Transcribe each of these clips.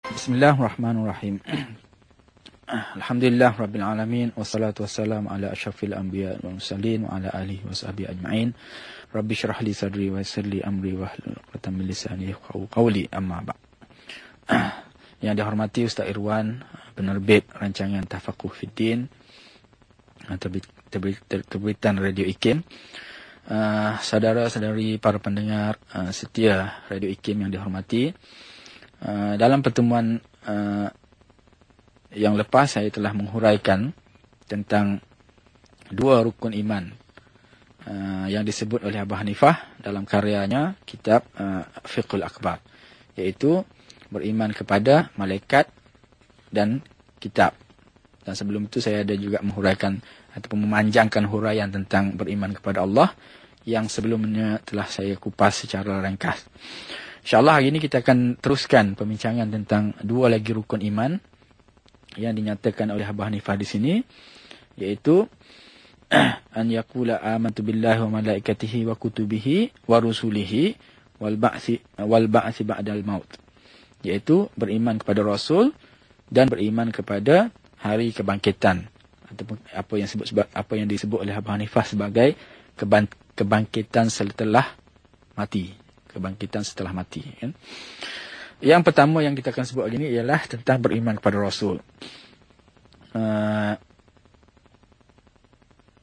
Bismillahirrahmanirrahim. Alhamdulillah Rabbil Alamin. Wassalatu wassalamu ala asyrafil anbiya wal mursalin wa ala alihi wa sahbihi ajma'in. Rabbi syrah li sadri wa yassir li amri wahlul 'uqdatam min lisani yafqahu qawli, amma ba'd. Yang dihormati Ustaz Irwan, penerbit rancangan Tafaquh Fiddin, terbitan Radio IKIM. Saudara-saudari para pendengar setia Radio IKIM yang dihormati, dalam pertemuan yang lepas saya telah menghuraikan tentang dua rukun iman yang disebut oleh Abu Hanifah dalam karyanya kitab Fiqhul Akbar, iaitu beriman kepada malaikat dan kitab. Dan sebelum itu saya ada juga menghuraikan ataupun memanjangkan huraian tentang beriman kepada Allah yang sebelumnya telah saya kupas secara ringkas. InsyaAllah hari ini kita akan teruskan pembincangan tentang dua lagi rukun iman yang dinyatakan oleh Abu Hanifah di sini, yaitu an yaqula amantu billahi wa malaikatihi wa kutubihi wa rusulihi wal ba'si ba'dal maut, yaitu beriman kepada Rasul dan beriman kepada hari kebangkitan, ataupun apa yang disebut oleh Abu Hanifah sebagai kebangkitan setelah mati. Kebangkitan setelah mati, kan? Yang pertama yang kita akan sebut hari ini ialah tentang beriman kepada Rasul.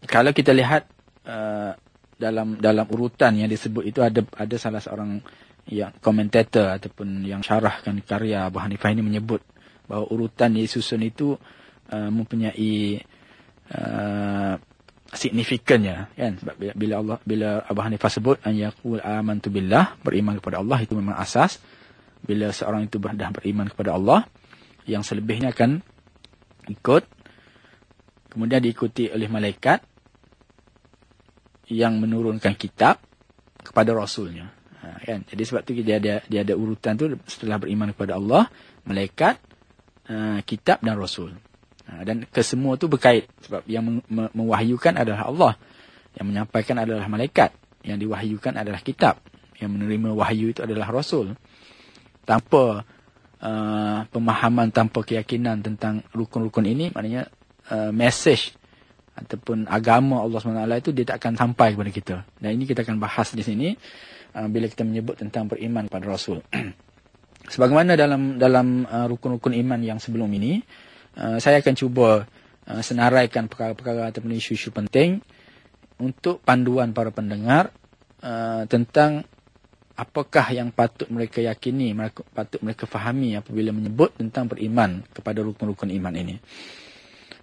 Kalau kita lihat dalam urutan yang disebut itu, ada salah seorang yang komentator ataupun yang syarahkan karya Abu Hanifah ini menyebut bahawa urutan yang disusun itu mempunyai signifikannya, kan? Sebab bila Abu Hanifah sebut an yaqul amantu billah, beriman kepada Allah, itu memang asas. Bila seorang itu dah beriman kepada Allah, yang selebihnya akan ikut, kemudian diikuti oleh malaikat yang menurunkan kitab kepada Rasulnya, kan? Jadi sebab tu dia ada urutan tu, setelah beriman kepada Allah, malaikat, kitab dan Rasul. Dan kesemua tu berkait, sebab yang mewahyukan adalah Allah, yang menyampaikan adalah malaikat, yang diwahyukan adalah kitab, yang menerima wahyu itu adalah Rasul. Tanpa pemahaman, tanpa keyakinan tentang rukun-rukun ini, maknanya message ataupun agama Allah SWT itu dia tak akan sampai kepada kita. Dan ini kita akan bahas di sini bila kita menyebut tentang beriman kepada Rasul. Sebagaimana dalam rukun-rukun iman yang sebelum ini, saya akan cuba senaraikan perkara-perkara ataupun isu-isu penting untuk panduan para pendengar tentang apakah yang patut mereka yakini, patut mereka fahami apabila menyebut tentang beriman kepada rukun-rukun iman ini.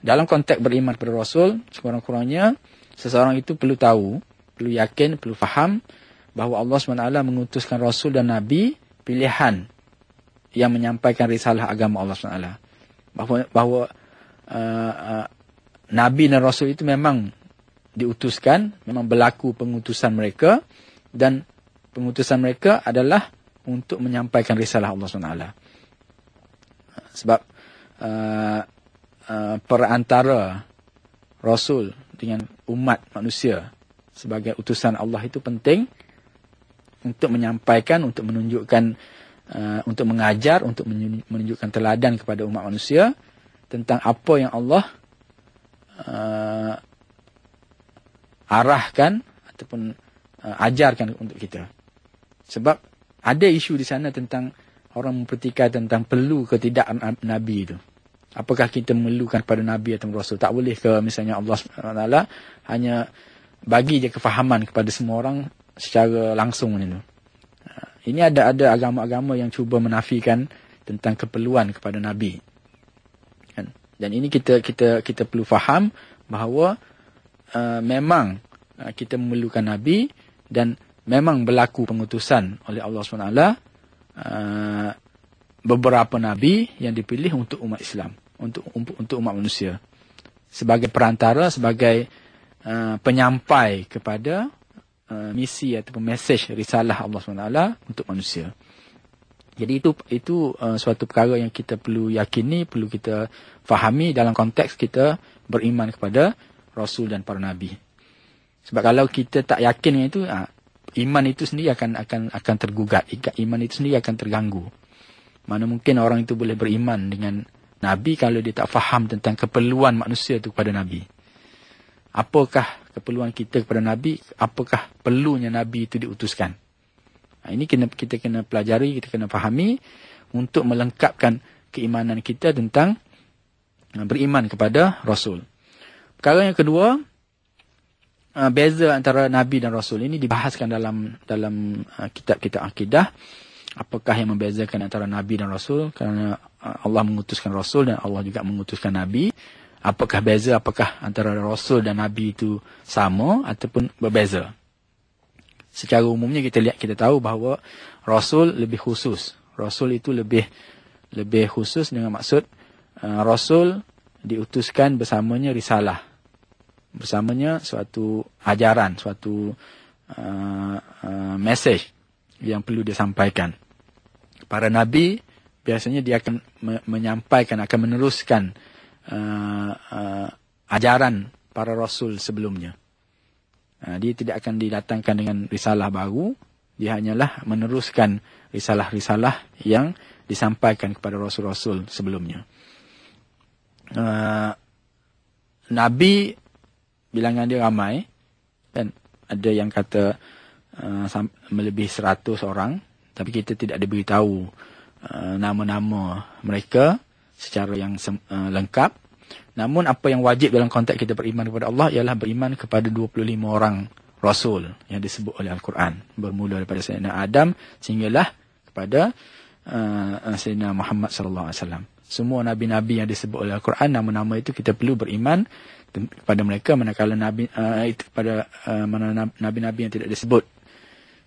Dalam konteks beriman kepada Rasul, sekurang-kurangnya seseorang itu perlu tahu, perlu yakin, perlu faham bahawa Allah SWT mengutuskan Rasul dan Nabi pilihan yang menyampaikan risalah agama Allah SWT. Bahawa Nabi dan Rasul itu memang diutuskan, memang berlaku pengutusan mereka, dan pengutusan mereka adalah untuk menyampaikan risalah Allah SWT. Sebab perantara Rasul dengan umat manusia sebagai utusan Allah itu penting untuk menyampaikan, untuk menunjukkan, untuk mengajar, untuk menunjukkan teladan kepada umat manusia tentang apa yang Allah arahkan ataupun ajarkan untuk kita. Sebab ada isu di sana tentang orang mempertikaikan tentang perlu ke tidak Nabi itu. Apakah kita memerlukan kepada Nabi atau Rasul? Tak boleh ke misalnya Allah SWT hanya bagi je kefahaman kepada semua orang secara langsung itu. Ini ada agama-agama yang cuba menafikan tentang keperluan kepada Nabi, kan? Dan ini kita perlu faham bahawa memang kita memerlukan Nabi, dan memang berlaku pengutusan oleh Allah SWT beberapa Nabi yang dipilih untuk umat Islam, untuk umat manusia, sebagai perantara, sebagai penyampai kepada misi ataupun message risalah Allah SWT untuk manusia. Jadi itu suatu perkara yang kita perlu yakini, perlu kita fahami dalam konteks kita beriman kepada Rasul dan para Nabi. Sebab kalau kita tak yakin dengan itu, iman itu sendiri akan tergugat, iman itu sendiri akan terganggu. Mana mungkin orang itu boleh beriman dengan Nabi kalau dia tak faham tentang keperluan manusia itu kepada Nabi. Apakah keperluan kita kepada Nabi? Apakah perlunya Nabi itu diutuskan? Ini kita kena pelajari, kita kena fahami untuk melengkapkan keimanan kita tentang beriman kepada Rasul. Perkara yang kedua, beza antara Nabi dan Rasul ini dibahaskan dalam kitab-kitab akidah. Apakah yang membezakan antara Nabi dan Rasul? Kerana Allah mengutuskan Rasul dan Allah juga mengutuskan Nabi. Apakah beza? Apakah antara Rasul dan Nabi itu sama ataupun berbeza? Secara umumnya kita tahu bahawa Rasul lebih khusus. Rasul itu lebih khusus dengan maksud Rasul diutuskan bersamanya risalah. Bersamanya suatu ajaran, suatu message yang perlu disampaikan. Para Nabi biasanya dia akan menyampaikan, akan meneruskan ajaran para Rasul sebelumnya. Dia tidak akan didatangkan dengan risalah baru. Dia hanyalah meneruskan risalah-risalah yang disampaikan kepada Rasul-Rasul sebelumnya. Nabi bilangan dia ramai. Dan ada yang kata melebihi 100 orang. Tapi kita tidak diberitahu nama-nama mereka secara yang lengkap. Namun apa yang wajib dalam konteks kita beriman kepada Allah ialah beriman kepada 25 orang Rasul yang disebut oleh Al-Quran. Bermula daripada Sayyidina Adam sehinggalah kepada Sayyidina Muhammad SAW. Semua Nabi-Nabi yang disebut oleh Al-Quran, nama-nama itu kita perlu beriman kepada mereka. Manakala itu kepada Nabi-Nabi yang tidak disebut,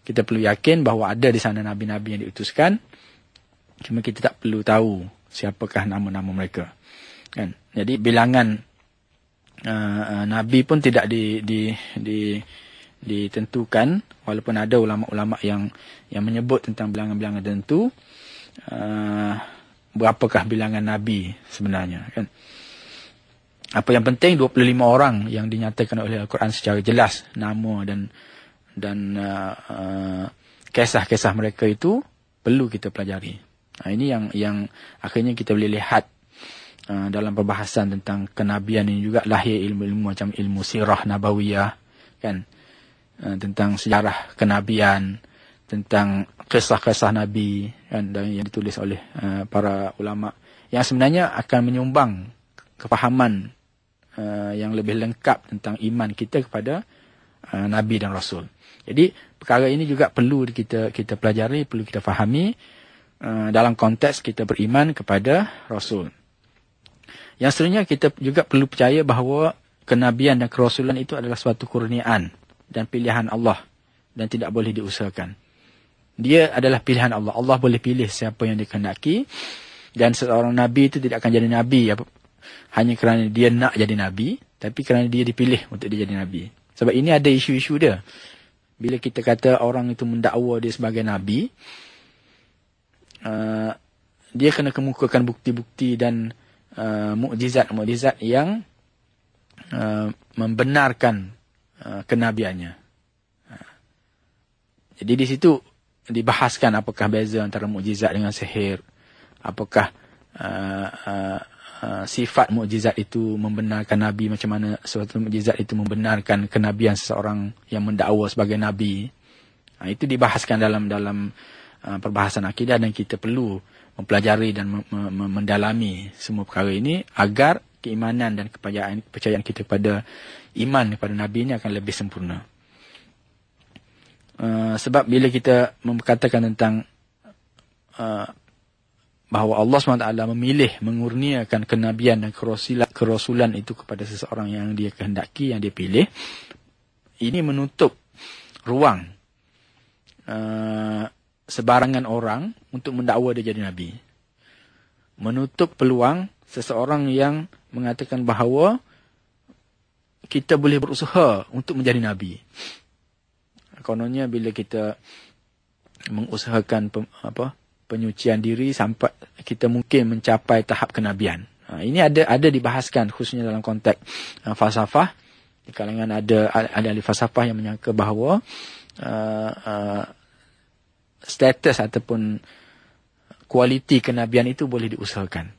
kita perlu yakin bahawa ada di sana Nabi-Nabi yang diutuskan. Cuma kita tak perlu tahu siapakah nama-nama mereka. Kan? Jadi bilangan Nabi pun tidak ditentukan, walaupun ada ulama-ulama yang menyebut tentang bilangan-bilangan tertentu. Berapakah bilangan Nabi sebenarnya? Kan? Apa yang penting 25 orang yang dinyatakan oleh Al-Quran secara jelas nama dan kisah-kisah mereka itu perlu kita pelajari. Ini yang akhirnya kita boleh lihat dalam perbahasan tentang kenabian ini juga lahir ilmu-ilmu macam ilmu sirah nabawiyah, kan, tentang sejarah kenabian, tentang kisah-kisah Nabi, kan, dan yang ditulis oleh para ulama yang sebenarnya akan menyumbang kefahaman yang lebih lengkap tentang iman kita kepada Nabi dan Rasul. Jadi perkara ini juga perlu kita pelajari, perlu kita fahami dalam konteks kita beriman kepada Rasul. Yang seterusnya kita juga perlu percaya bahawa kenabian dan kerasulan itu adalah suatu kurniaan dan pilihan Allah dan tidak boleh diusahakan. Dia adalah pilihan Allah. Allah boleh pilih siapa yang dikehendaki, dan seorang Nabi itu tidak akan jadi Nabi hanya kerana dia nak jadi Nabi, tapi kerana dia dipilih untuk dia jadi Nabi. Sebab ini ada isu-isu dia. Bila kita kata orang itu mendakwa dia sebagai Nabi, dia kena kemukakan bukti-bukti dan mukjizat-mukjizat yang membenarkan kenabiannya. Jadi di situ dibahaskan apakah beza antara mukjizat dengan sihir. Apakah sifat mukjizat itu membenarkan Nabi, macam mana suatu mukjizat itu membenarkan kenabian seseorang yang mendakwa sebagai Nabi. Itu dibahaskan dalam perbahasan akidah, dan kita perlu mempelajari dan mendalami semua perkara ini agar keimanan dan kepercayaan kita kepada iman kepada Nabi ini akan lebih sempurna. Sebab bila kita mengatakan tentang bahawa Allah SWT memilih, mengurniakan kenabian dan kerasulan itu kepada seseorang yang dia kehendaki, yang dia pilih, ini menutup ruang sebarangan orang untuk mendakwa dia jadi Nabi. Menutup peluang seseorang yang mengatakan bahawa kita boleh berusaha untuk menjadi Nabi. Kononnya bila kita mengusahakan penyucian diri sampai kita mungkin mencapai tahap kenabian. Ini ada dibahaskan khususnya dalam konteks falsafah. Di kalangan ada ahli falsafah yang menyangka bahawa status ataupun kualiti kenabian itu boleh diusahakan.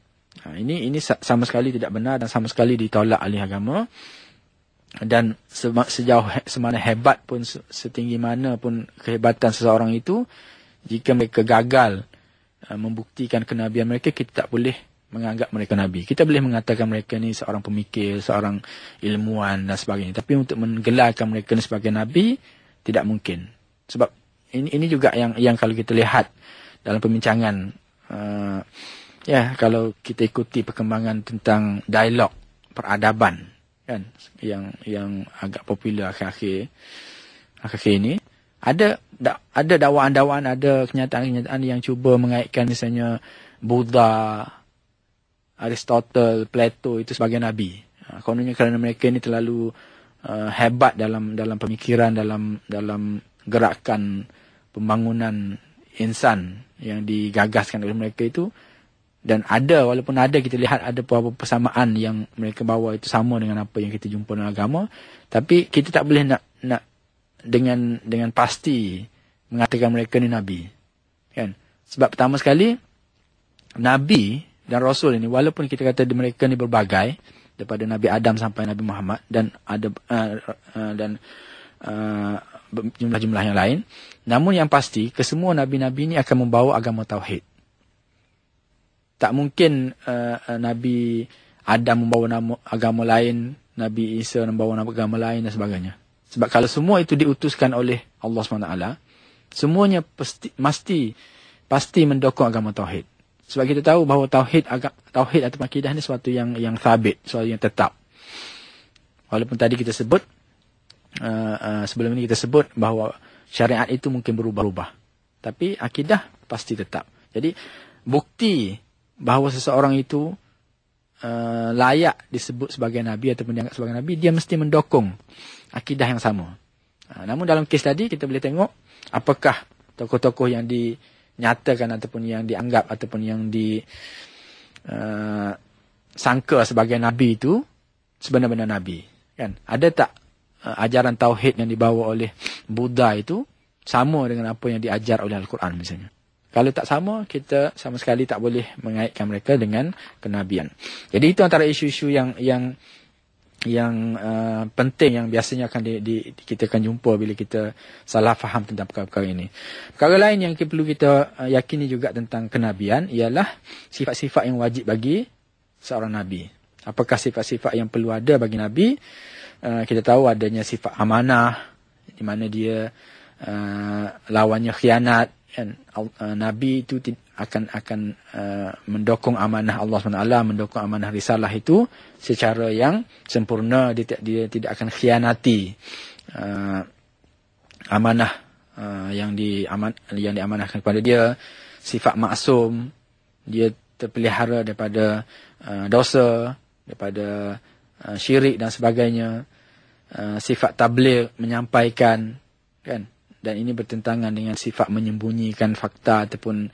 Ini sama sekali tidak benar dan sama sekali ditolak oleh agama. Dan sejauh semana hebat pun, setinggi mana pun kehebatan seseorang itu, jika mereka gagal membuktikan kenabian mereka, kita tak boleh menganggap mereka nabi. Kita boleh mengatakan mereka ni seorang pemikir, seorang ilmuwan dan sebagainya. Tapi untuk menggelarkan mereka ni sebagai nabi, tidak mungkin. Sebab ini juga yang kalau kita lihat dalam perbincangan, kalau kita ikuti perkembangan tentang dialog peradaban, kan, yang agak popular akhir-akhir ini, ada dakwaan-dakwaan, ada kenyataan-kenyataan yang cuba mengaitkan misalnya Buddha, Aristotle, Plato itu sebagai nabi. Kononnya kerana mereka ini terlalu hebat dalam pemikiran, dalam gerakan pembangunan insan yang digagaskan oleh mereka itu. Dan walaupun ada, kita lihat ada beberapa persamaan yang mereka bawa itu sama dengan apa yang kita jumpa dalam agama. Tapi kita tak boleh nak dengan pasti mengatakan mereka ni nabi. Kan? Sebab pertama sekali, nabi dan rasul ini, walaupun kita kata mereka ni berbagai, daripada Nabi Adam sampai Nabi Muhammad, dan ada jumlah-jumlah yang lain, namun yang pasti kesemua nabi-nabi ini akan membawa agama tauhid. Tak mungkin Nabi Adam membawa agama lain, Nabi Isa membawa agama lain dan sebagainya. Sebab kalau semua itu diutuskan oleh Allah SWT, semuanya pasti mendukung agama tauhid. Sebab kita tahu bahawa tauhid atau akidah ni sesuatu yang sabit, sesuatu yang tetap. Walaupun tadi kita sebut, sebelum ini kita sebut bahawa syariat itu mungkin berubah-ubah, tapi akidah pasti tetap. Jadi bukti bahawa seseorang itu layak disebut sebagai nabi ataupun dianggap sebagai nabi, dia mesti mendukung akidah yang sama. Namun dalam kes tadi kita boleh tengok apakah tokoh-tokoh yang dinyatakan ataupun yang dianggap ataupun yang disangka sebagai nabi itu sebenar-benar nabi, kan? Ada tak ajaran tauhid yang dibawa oleh Buddha itu sama dengan apa yang diajar oleh Al-Quran misalnya? Kalau tak sama, kita sama sekali tak boleh mengaitkan mereka dengan kenabian. Jadi itu antara isu-isu yang penting yang biasanya kita akan jumpa bila kita salah faham tentang perkara-perkara ini. Perkara lain yang perlu kita yakini juga tentang kenabian ialah sifat-sifat yang wajib bagi seorang nabi. Apakah sifat-sifat yang perlu ada bagi nabi? Kita tahu adanya sifat amanah, di mana dia lawannya khianat. Nabi itu akan mendukung amanah Allah SWT, mendukung amanah risalah itu secara yang sempurna. Dia tidak akan khianati amanah yang diamanahkan kepada dia. Sifat maksum, dia terpelihara daripada dosa, daripada syirik dan sebagainya. Sifat tabligh, menyampaikan, kan? Dan ini bertentangan dengan sifat menyembunyikan fakta ataupun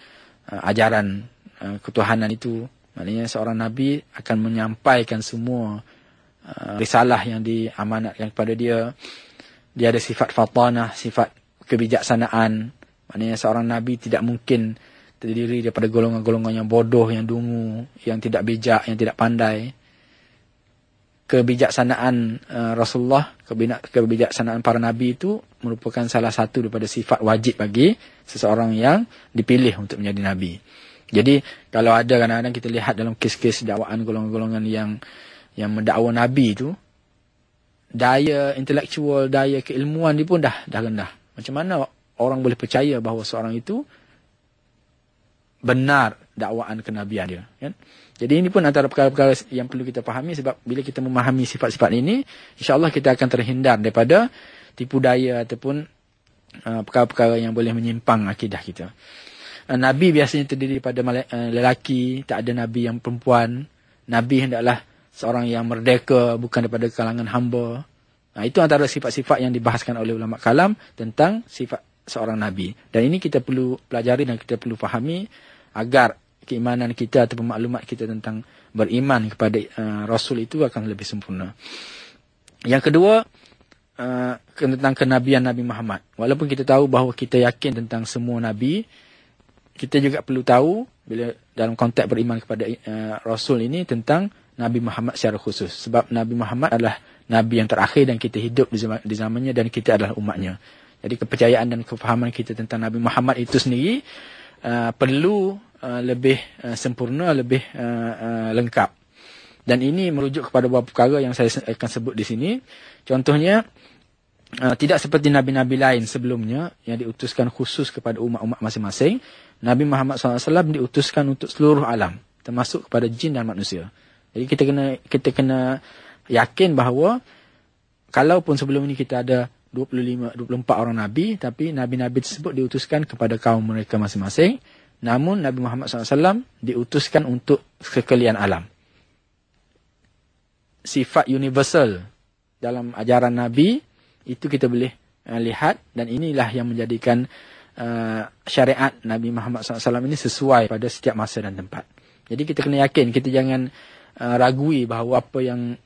ajaran ketuhanan itu. Maknanya seorang nabi akan menyampaikan semua risalah yang diamanatkan kepada dia. Dia ada sifat fatanah, sifat kebijaksanaan. Maknanya seorang nabi tidak mungkin terdiri daripada golongan-golongan yang bodoh, yang dungu, yang tidak bijak, yang tidak pandai. Kebijaksanaan Rasulullah, kebijaksanaan para nabi itu merupakan salah satu daripada sifat wajib bagi seseorang yang dipilih untuk menjadi nabi. Jadi kalau ada kadang-kadang kita lihat dalam kes-kes dakwaan golongan-golongan yang mendakwa nabi itu, daya intelektual, daya keilmuan dia pun dah rendah. Macam mana orang boleh percaya bahawa seorang itu benar dakwaan kenabian dia, kan? Jadi ini pun antara perkara-perkara yang perlu kita fahami, sebab bila kita memahami sifat-sifat ini, insya-Allah kita akan terhindar daripada tipu daya ataupun perkara-perkara yang boleh menyimpang akidah kita. Nabi biasanya terdiri daripada lelaki, tak ada nabi yang perempuan. Nabi hendaklah seorang yang merdeka, bukan daripada kalangan hamba. Itu antara sifat-sifat yang dibahaskan oleh ulama kalam tentang sifat seorang nabi. Dan ini kita perlu pelajari dan kita perlu fahami agar keimanan kita atau maklumat kita tentang beriman kepada Rasul itu akan lebih sempurna. Yang kedua, tentang kenabian Nabi Muhammad. Walaupun kita tahu bahawa kita yakin tentang semua Nabi, kita juga perlu tahu bila dalam konteks beriman kepada Rasul ini tentang Nabi Muhammad secara khusus. Sebab Nabi Muhammad adalah Nabi yang terakhir dan kita hidup di zamannya dan kita adalah umatnya. Jadi kepercayaan dan kefahaman kita tentang Nabi Muhammad itu sendiri perlu lebih sempurna, lebih lengkap. Dan ini merujuk kepada beberapa perkara yang saya akan sebut di sini. Contohnya, tidak seperti Nabi-Nabi lain sebelumnya yang diutuskan khusus kepada umat-umat masing-masing. Nabi Muhammad SAW diutuskan untuk seluruh alam, termasuk kepada jin dan manusia. Jadi kita kena yakin bahawa kalaupun sebelum ini kita ada 24 orang Nabi, tapi Nabi-Nabi tersebut diutuskan kepada kaum mereka masing-masing. Namun Nabi Muhammad SAW diutuskan untuk sekalian alam. Sifat universal dalam ajaran Nabi itu kita boleh lihat, dan inilah yang menjadikan syariat Nabi Muhammad SAW ini sesuai pada setiap masa dan tempat. Jadi kita kena yakin, kita jangan ragui bahawa apa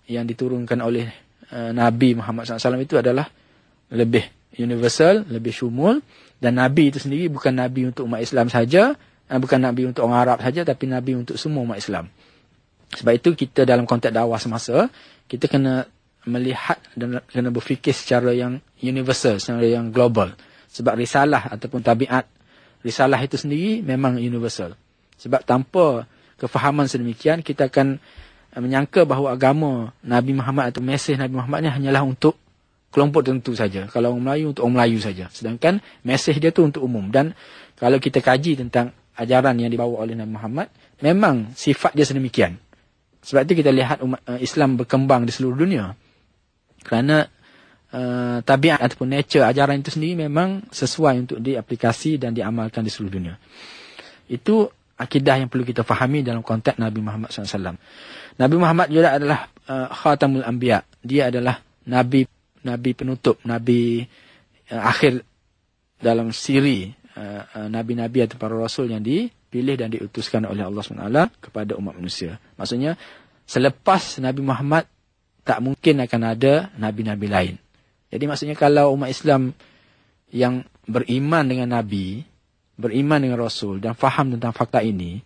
yang diturunkan oleh Nabi Muhammad SAW itu adalah lebih universal, lebih syumul, dan Nabi itu sendiri bukan Nabi untuk umat Islam saja, bukan Nabi untuk orang Arab saja, tapi Nabi untuk semua umat Islam. Sebab itu kita dalam konteks dakwah semasa, kita kena melihat dan kena berfikir secara yang universal, secara yang global. Sebab risalah ataupun tabiat risalah itu sendiri memang universal. Sebab tanpa kefahaman sedemikian, kita akan menyangka bahawa agama Nabi Muhammad atau mesej Nabi Muhammad ni hanyalah untuk kelompok tertentu saja. Kalau orang Melayu, untuk orang Melayu saja. Sedangkan mesej dia tu untuk umum. Dan kalau kita kaji tentang ajaran yang dibawa oleh Nabi Muhammad, memang sifat dia sedemikian. Sebab itu kita lihat umat Islam berkembang di seluruh dunia. Kerana tabiat ataupun nature ajaran itu sendiri memang sesuai untuk diaplikasi dan diamalkan di seluruh dunia. Itu akidah yang perlu kita fahami dalam konteks Nabi Muhammad SAW. Nabi Muhammad juga adalah khatamul anbiya. Dia adalah Nabi penutup, Nabi akhir dalam siri Nabi-Nabi atau para Rasul yang dipilih dan diutuskan oleh Allah SWT kepada umat manusia. Maksudnya, selepas Nabi Muhammad, tak mungkin akan ada Nabi-Nabi lain. Jadi maksudnya kalau umat Islam yang beriman dengan Nabi, beriman dengan Rasul dan faham tentang fakta ini,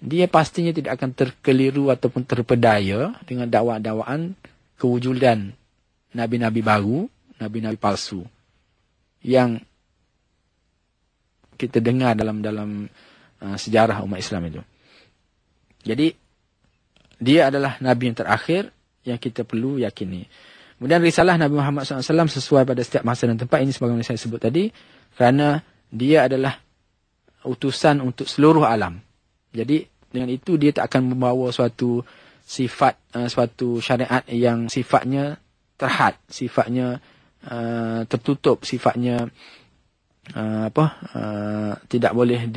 dia pastinya tidak akan terkeliru ataupun terpedaya dengan dakwaan-dakwaan kewujudan Nabi-Nabi baru, Nabi-Nabi palsu yang kita dengar dalam sejarah umat Islam itu. Jadi dia adalah Nabi yang terakhir yang kita perlu yakini. Kemudian risalah Nabi Muhammad SAW sesuai pada setiap masa dan tempat. Ini sebagaimana saya sebut tadi, kerana dia adalah utusan untuk seluruh alam. Jadi dengan itu dia tak akan membawa suatu sifat, suatu syariat yang sifatnya terhad, sifatnya tertutup, sifatnya tidak boleh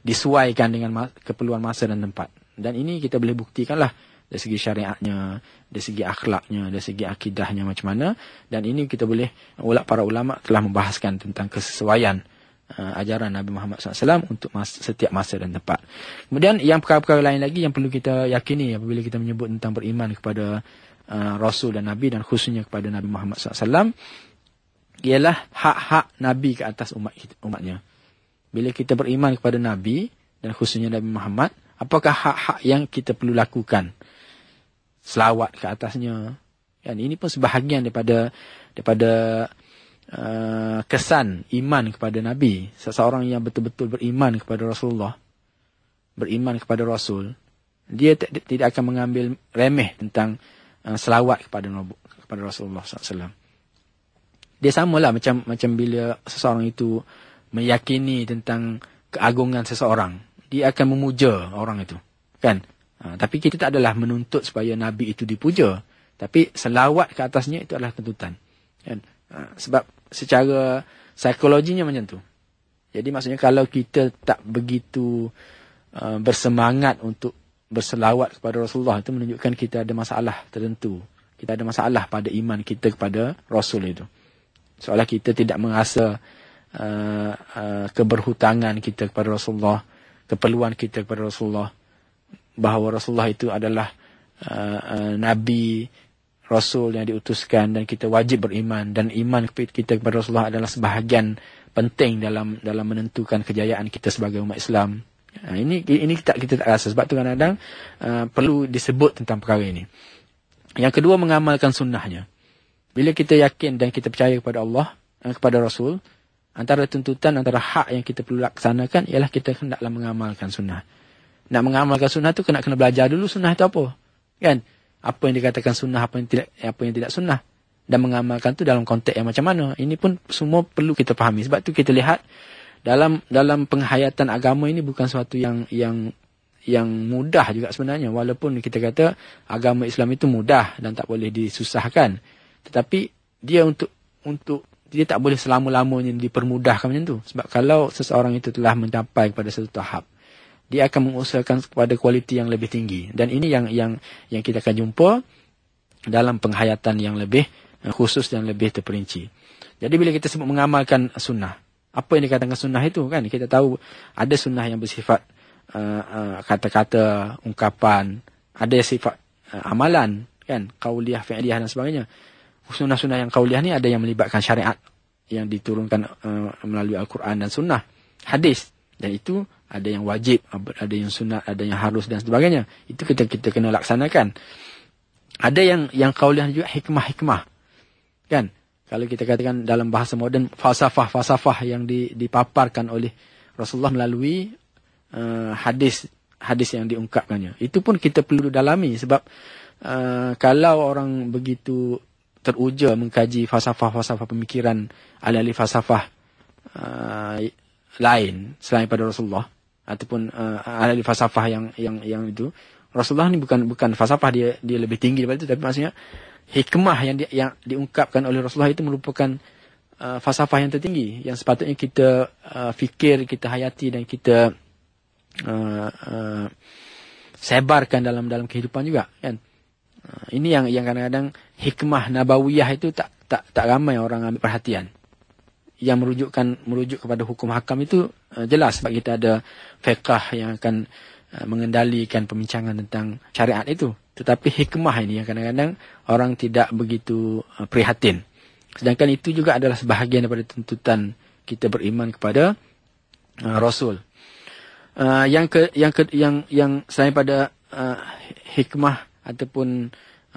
disesuaikan dengan keperluan masa dan tempat. Dan ini kita boleh buktikanlah dari segi syariatnya, dari segi akhlaknya, dari segi akidahnya macam mana. Dan ini kita boleh, para ulama telah membahaskan tentang kesesuaian ajaran Nabi Muhammad SAW untuk setiap masa dan tempat. Kemudian yang perkara-perkara lain lagi yang perlu kita yakini apabila kita menyebut tentang beriman kepada Rasul dan Nabi, dan khususnya kepada Nabi Muhammad SAW, ialah hak-hak Nabi ke atas umatnya. Bila kita beriman kepada Nabi dan khususnya Nabi Muhammad, apakah hak-hak yang kita perlu lakukan? Selawat ke atasnya. Dan ini pun sebahagian daripada kesan iman kepada Nabi. Seseorang yang betul-betul beriman kepada Rasulullah, beriman kepada Rasul, dia tidak akan mengambil remeh tentang selawat kepada Rasulullah SAW. Dia samalah macam bila seseorang itu meyakini tentang keagungan seseorang, dia akan memuja orang itu, kan? Tapi kita tak adalah menuntut supaya Nabi itu dipuja, tapi selawat ke atasnya itu adalah tuntutan, kan? Sebab secara psikologinya macam tu. Jadi maksudnya kalau kita tak begitu bersemangat untuk berselawat kepada Rasulullah, itu menunjukkan kita ada masalah tertentu. Kita ada masalah pada iman kita kepada Rasul itu. Seolah kita tidak merasa keberhutangan kita kepada Rasulullah, keperluan kita kepada Rasulullah, bahawa Rasulullah itu adalah Nabi Rasul yang diutuskan, dan kita wajib beriman, dan iman kita kepada Rasulullah adalah sebahagian penting dalam menentukan kejayaan kita sebagai umat Islam. Ini kita tak rasa, sebab tu kadang-kadang perlu disebut tentang perkara ini. Yang kedua, mengamalkan sunnahnya. Bila kita yakin dan kita percaya kepada Allah, kepada Rasul, antara tuntutan, antara hak yang kita perlu laksanakan ialah kita hendaklah mengamalkan sunnah. Nak mengamalkan sunnah tu kena belajar dulu sunnah itu apa, kan? Apa yang dikatakan sunnah, apa yang tidak sunnah, dan mengamalkan tu dalam konteks yang macam mana. Ini pun semua perlu kita fahami. Sebab tu kita lihat dalam penghayatan agama ini bukan suatu yang mudah juga sebenarnya. Walaupun kita kata agama Islam itu mudah dan tak boleh disusahkan, tetapi dia untuk dia tak boleh selama-lamanya dipermudahkan macam tu. Sebab kalau seseorang itu telah mencapai kepada satu tahap, dia akan mengusahakan kepada kualiti yang lebih tinggi. Dan ini yang kita akan jumpa dalam penghayatan yang lebih khusus dan lebih terperinci. Jadi bila kita sebut mengamalkan sunnah, apa yang dikatakan sunnah itu, kan? Kita tahu ada sunnah yang bersifat kata-kata, ungkapan, ada yang sifat amalan, kan? Qauliyah, fi'liyah dan sebagainya. Sunnah-sunnah yang qauliyah ni ada yang melibatkan syariat yang diturunkan melalui Al-Quran dan sunnah, hadis. Dan itu ada yang wajib, ada yang sunat, ada yang harus dan sebagainya. Itu kita kena laksanakan. Ada yang qauliyah juga hikmah-hikmah, kan? Kalau kita katakan dalam bahasa moden, falsafah yang dipaparkan oleh Rasulullah melalui hadis yang diungkapkannya. Itu pun kita perlu dalami, sebab kalau orang begitu teruja mengkaji falsafah pemikiran ahli falsafah lain selain pada Rasulullah, ataupun ahli falsafah yang itu, Rasulullah ni bukan falsafah, dia lebih tinggi daripada itu, tapi maksudnya hikmah yang diungkapkan oleh Rasulullah itu merupakan falsafah yang tertinggi, yang sepatutnya kita fikir, kita hayati dan kita sebarkan dalam kehidupan juga, kan? Ini yang kadang-kadang hikmah nabawiyah itu tak ramai orang ambil perhatian. Yang merujuk kepada hukum hakam itu jelas, sebab kita ada fiqh yang akan mengendalikan pembincangan tentang syariat itu. Tetapi hikmah ini yang kadang-kadang orang tidak begitu prihatin. Sedangkan itu juga adalah sebahagian daripada tuntutan kita beriman kepada Rasul. Yang selain pada hikmah ataupun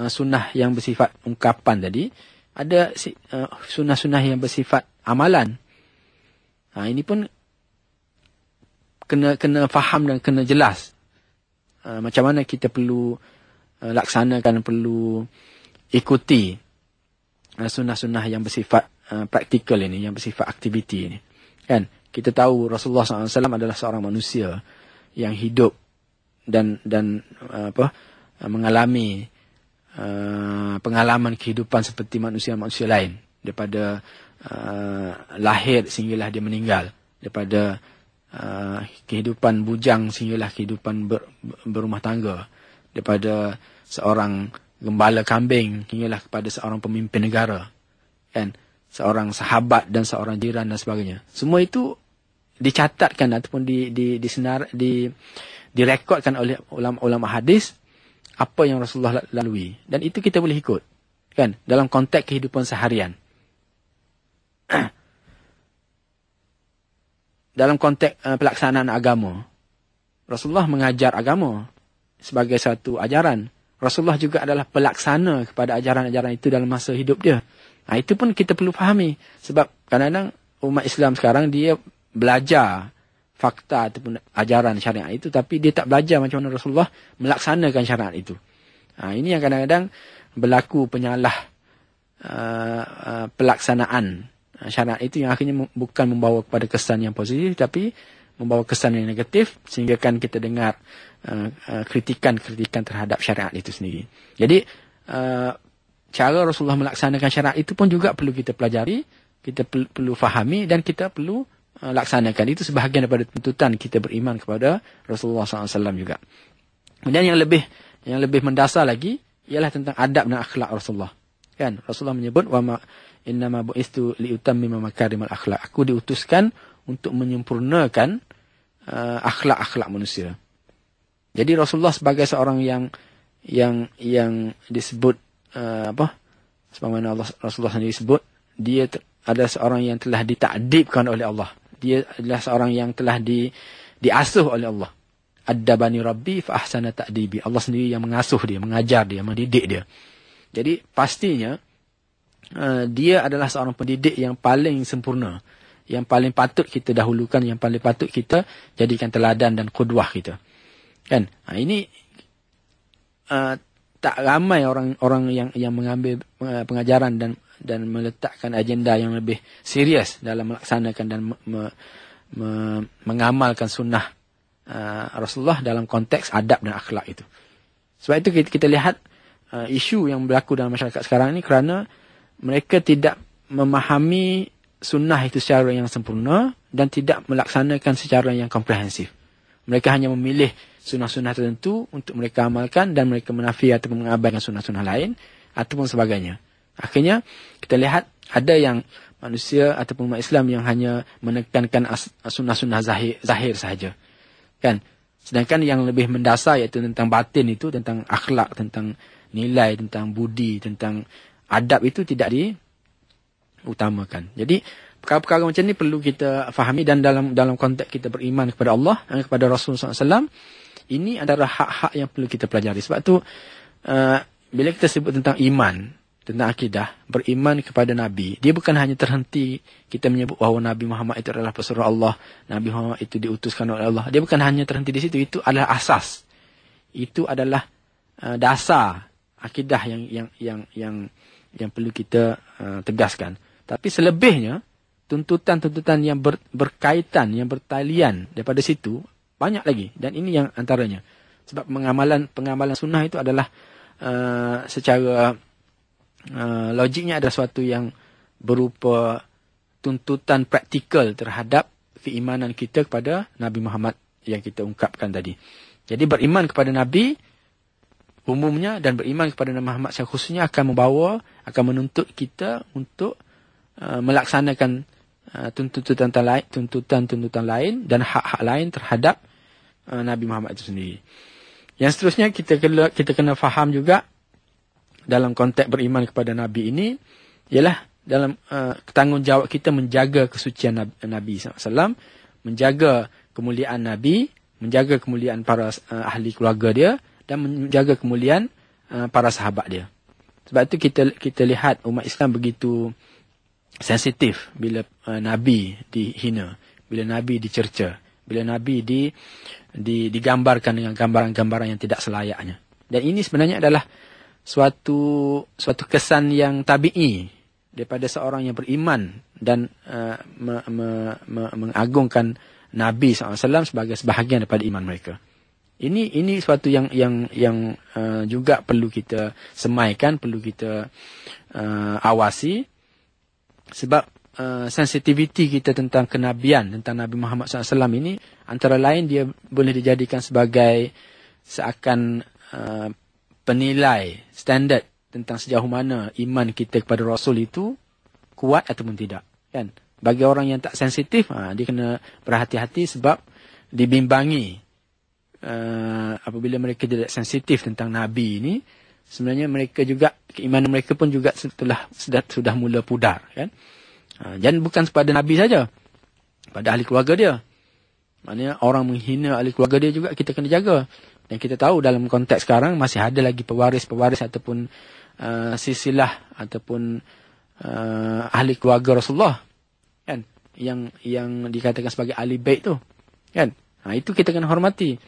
sunnah yang bersifat ungkapan tadi, ada sunnah-sunnah yang bersifat amalan. Ini pun kena faham dan kena jelas macam mana kita perlu laksanakan, perlu ikuti sunnah-sunnah yang bersifat praktikal ini, yang bersifat aktiviti ini, kan? Kita tahu Rasulullah SAW adalah seorang manusia yang hidup dan mengalami pengalaman kehidupan seperti manusia-manusia lain, daripada lahir sehinggalah dia meninggal, daripada kehidupan bujang sehinggalah kehidupan berumah tangga, daripada seorang gembala kambing hinggalah kepada seorang pemimpin negara, kan? Seorang sahabat dan seorang jiran dan sebagainya. Semua itu dicatatkan ataupun direkodkan oleh ulama hadis apa yang Rasulullah lalui, dan itu kita boleh ikut, kan? Dalam konteks kehidupan seharian. Dalam konteks pelaksanaan agama, Rasulullah mengajar agama sebagai satu ajaran. Rasulullah juga adalah pelaksana kepada ajaran-ajaran itu dalam masa hidup dia. Itu pun kita perlu fahami, sebab kadang-kadang umat Islam sekarang dia belajar fakta ataupun ajaran syariat itu, tapi dia tak belajar macam mana Rasulullah melaksanakan syariat itu. Ini yang kadang-kadang berlaku penyalah pelaksanaan syariat itu, yang akhirnya bukan membawa kepada kesan yang positif, tapi membawa kesan yang negatif, sehingga kan kita dengar kritikan-kritikan terhadap syariat itu sendiri. Jadi cara Rasulullah melaksanakan syariat itu pun juga perlu kita pelajari, kita perlu fahami, dan kita perlu laksanakan. Itu sebahagian daripada tuntutan kita beriman kepada Rasulullah SAW juga. Kemudian yang lebih mendasar lagi ialah tentang adab dan akhlak Rasulullah, kan? Rasulullah menyebut wa innama bu'istu liutammima makarimal akhlak. Aku diutuskan untuk menyempurnakan akhlak-akhlak manusia. Jadi Rasulullah sebagai seorang yang disebut sebagaimana Rasulullah sendiri sebut, dia adalah seorang yang telah ditakdibkan oleh Allah. Dia adalah seorang yang telah diasuh oleh Allah. Addabani Rabbi fa ahsana ta'dibi. Allah sendiri yang mengasuh dia, mengajar dia, mendidik dia. Jadi pastinya dia adalah seorang pendidik yang paling sempurna, yang paling patut kita dahulukan, yang paling patut kita jadikan teladan dan qudwah kita. Kan? Ini tak ramai orang yang mengambil pengajaran dan meletakkan agenda yang lebih serius dalam melaksanakan dan mengamalkan sunnah Rasulullah dalam konteks adab dan akhlak itu. Sebab itu kita lihat isu yang berlaku dalam masyarakat sekarang ini kerana mereka tidak memahami sunnah itu secara yang sempurna dan tidak melaksanakan secara yang komprehensif. Mereka hanya memilih sunnah-sunnah tertentu untuk mereka amalkan dan mereka menafi ataupun mengabaikan sunnah-sunnah lain ataupun sebagainya. Akhirnya kita lihat ada yang manusia ataupun umat Islam yang hanya menekankan sunnah-sunnah zahir sahaja. Kan? Sedangkan yang lebih mendasar iaitu tentang batin itu, tentang akhlak, tentang nilai, tentang budi, tentang adab itu tidak diutamakan. Jadi perkara-perkara macam ni perlu kita fahami dan dalam konteks kita beriman kepada Allah dan kepada Rasulullah SAW, ini adalah hak-hak yang perlu kita pelajari. Sebab tu bila kita sebut tentang iman, tentang akidah, beriman kepada Nabi, dia bukan hanya terhenti kita menyebut bahawa Nabi Muhammad itu adalah pesuruh Allah, Nabi Muhammad itu diutuskan oleh Allah. Dia bukan hanya terhenti di situ, itu adalah asas. Itu adalah dasar akidah yang perlu kita tegaskan. Tapi selebihnya, tuntutan-tuntutan yang berkaitan, yang bertalian daripada situ, banyak lagi. Dan ini yang antaranya. Sebab pengamalan sunnah itu adalah secara logiknya adalah suatu yang berupa tuntutan praktikal terhadap keimanan kita kepada Nabi Muhammad yang kita ungkapkan tadi. Jadi beriman kepada Nabi umumnya dan beriman kepada Nabi Muhammad secara khususnya akan menuntut kita untuk melaksanakan tuntutan-tuntutan lain dan hak-hak lain terhadap Nabi Muhammad itu sendiri. Yang seterusnya kita kena faham juga dalam konteks beriman kepada Nabi ini ialah dalam tanggungjawab kita menjaga kesucian Nabi SAW, menjaga kemuliaan Nabi, menjaga kemuliaan para ahli keluarga dia dan menjaga kemuliaan para sahabat dia. Sebab itu kita lihat umat Islam begitu sensitif bila Nabi dihina, bila Nabi dicerca, bila Nabi digambarkan dengan gambaran-gambaran yang tidak selayaknya. Dan ini sebenarnya adalah suatu kesan yang tabi'i daripada seorang yang beriman dan mengagungkan Nabi SAW sebagai sebahagian daripada iman mereka. Ini suatu yang juga perlu kita semaikan, perlu kita awasi, sebab sensitiviti kita tentang kenabian, tentang Nabi Muhammad SAW ini antara lain dia boleh dijadikan sebagai seakan penilai standard tentang sejauh mana iman kita kepada Rasul itu kuat ataupun tidak. Kan? Bagi orang yang tak sensitif, dia kena berhati-hati sebab dibimbangi apabila mereka tidak sensitif tentang Nabi ini, sebenarnya mereka juga, keimanan mereka pun juga sudah mula pudar. Kan? Dan bukan kepada Nabi saja, pada ahli keluarga dia. Maknanya orang menghina ahli keluarga dia juga kita kena jaga. Dan kita tahu dalam konteks sekarang masih ada lagi pewaris-pewaris ataupun silsilah ataupun ahli keluarga Rasulullah, kan, yang dikatakan sebagai ahli bait tu, kan. Itu kita kena hormati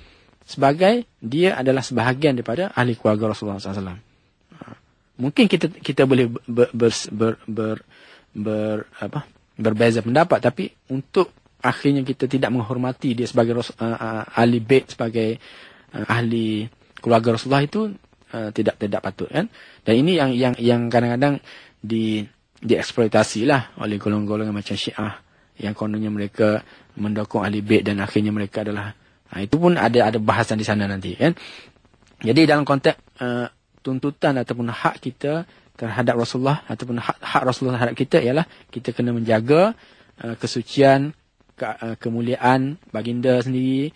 sebagai dia adalah sebahagian daripada ahli keluarga Rasulullah SAW. Mungkin kita boleh berbeza pendapat, tapi untuk akhirnya kita tidak menghormati dia sebagai ahli bait, sebagai ahli keluarga Rasulullah itu tidak patut, kan. Dan ini yang kadang-kadang dieksploitasi lah oleh golongan-golongan macam Syiah yang kononnya mereka mendukung ahli bait dan akhirnya mereka adalah itu pun ada bahasan di sana nanti, kan. Jadi dalam konteks tuntutan ataupun hak kita terhadap Rasulullah ataupun hak Rasulullah terhadap kita ialah kita kena menjaga kesucian, kemuliaan baginda sendiri,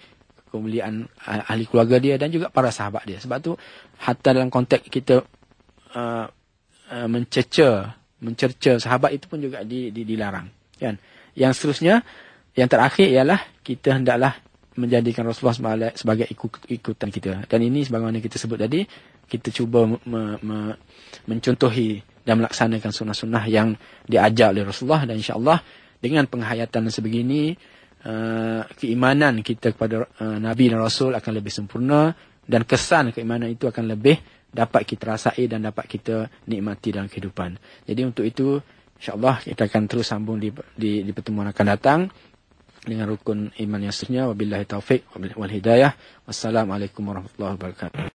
kemuliaan ahli keluarga dia dan juga para sahabat dia. Sebab tu hatta dalam konteks kita mencerca sahabat itu pun juga dilarang, kan. Yang seterusnya, yang terakhir ialah kita hendaklah menjadikan Rasulullah sebagai ikutan kita. Dan ini sebagaimana kita sebut tadi, kita cuba mencontohi dan melaksanakan sunnah-sunnah yang diajar oleh Rasulullah, dan insya-Allah dengan penghayatan sebegini keimanan kita kepada Nabi dan Rasul akan lebih sempurna, dan kesan keimanan itu akan lebih dapat kita rasai dan dapat kita nikmati dalam kehidupan. Jadi untuk itu insya-Allah kita akan terus sambung di pertemuan akan datang dengan rukun iman yang seterusnya. Wabillahi taufik wal hidayah. Wassalamualaikum warahmatullahi wabarakatuh.